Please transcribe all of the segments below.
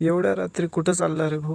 एवढ्या रात्री कुठं चालला रे भाऊ?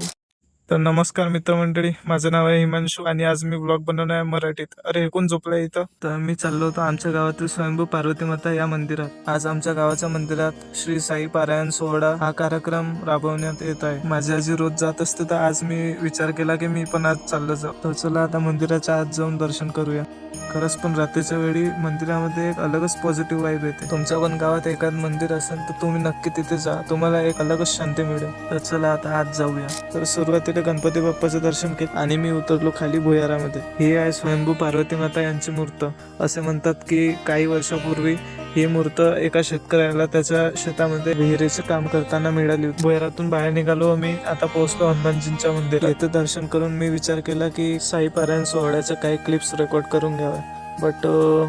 तर नमस्कार मित्रमंडळी, माझं नाव आहे हिमांशू आणि आज मी ब्लॉग बनवणार आहे मराठीत. अरे हे कोण झोपलाय इथं? तर मी चाललो होतो आमच्या गावातील स्वयंभू पार्वती माता या मंदिरात. आज आमच्या गावाच्या मंदिरात श्री साई पारायण सोहळा हा कार्यक्रम राबवण्यात येत आहे. माझी आजी रोज जात असते, तर आज मी विचार केला की मी पण आज चाललो जाऊ. तर चला आता मंदिराच्या आत जाऊन दर्शन करूया. खरंच पण रात्रीच्या वेळी मंदिरामध्ये एक अलगच पॉझिटिव्ह वाईब येते. तुमच्या पण गावात एखाद मंदिर असेल तर तुम्ही नक्की तिथे जा, तुम्हाला एक अलगच शांती मिळेल. तर चला आता आत जाऊया. तर सुरुवातीला गणपती बाप्पाचं दर्शन केलं आणि मी उतरलो खाली भुयारामध्ये. ही आहे स्वयंभू पार्वती माता यांची मूर्त. असे म्हणतात की काही वर्षापूर्वी ही मूर्त एका शेतकऱ्याला त्याच्या शेतामध्ये विहिरीचे काम करताना मिळाली. भुयारातून बाहेर निघालो आम्ही. आता पोहोचलो हनुमानजींच्या मंदिरात. येथे दर्शन करून मी विचार केला की साई पारायण सोहळ्याच्या काही क्लिप्स रेकॉर्ड करून घ्याव्या. बट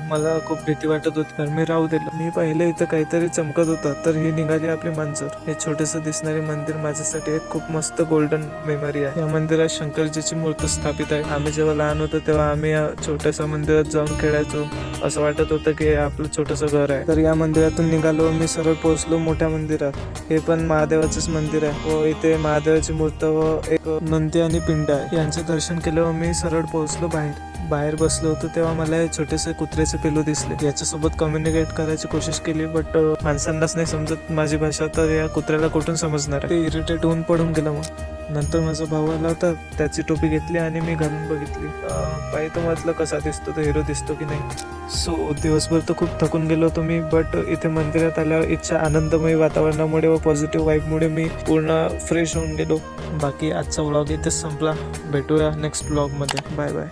मला खूप भीती वाटत होती, तर मी राहू दिलं. मी पाहिलं इथं काहीतरी चमकत होता, तर ही निघाली आपली मांजर. हे छोटेसे दिसणारे मंदिर माझ्यासाठी एक खूप मस्त गोल्डन मेमरी आहे. या मंदिरात शंकरजीची मूर्ती स्थापित आहे. आम्ही जेव्हा लहान होतो तेव्हा आम्ही या छोट्याशा मंदिरात जाऊन खेळायचो. असं वाटत होतं की आपलं छोटंसं घर आहे. तर या मंदिरातून निघालो मी, सरळ पोहोचलो मोठ्या मंदिरात. हे पण महादेवाचंच मंदिर आहे व इथे महादेवाची मूर्ती व एक नंदी आणि पिंड आहे. यांचे दर्शन केलं व मी सरळ पोहोचलो बाहेर बसलो होतो. तेव्हा मला छोटेसे कुत्र्याचे पिल्लू दिसले. याच्यासोबत कम्युनिकेट करायची कोशिश केली, बट माणसांनाच नाही समजत माझी भाषा, तर या कुत्र्याला कुठून समजणार. ते इरिटेट होऊन पडून गेलं. मग नंतर माझा भाऊ आला होता, त्याची टोपी घेतली आणि मी घालून बघितली. पाहिजे तो म्हटलं कसा दिसतो, तो हिरो दिसतो की नाही. सो दिवसभर तर खूप थकून गेलो होतो मी, बट इथे मंदिरात आल्यावर इच्छा आनंदमय वातावरणामुळे व पॉझिटिव्ह वाईबमुळे मी पूर्ण फ्रेश होऊन गेलो. बाकी आजचा व्लॉग इथेच संपला. भेटूया नेक्स्ट व्लॉगमध्ये. Bye bye.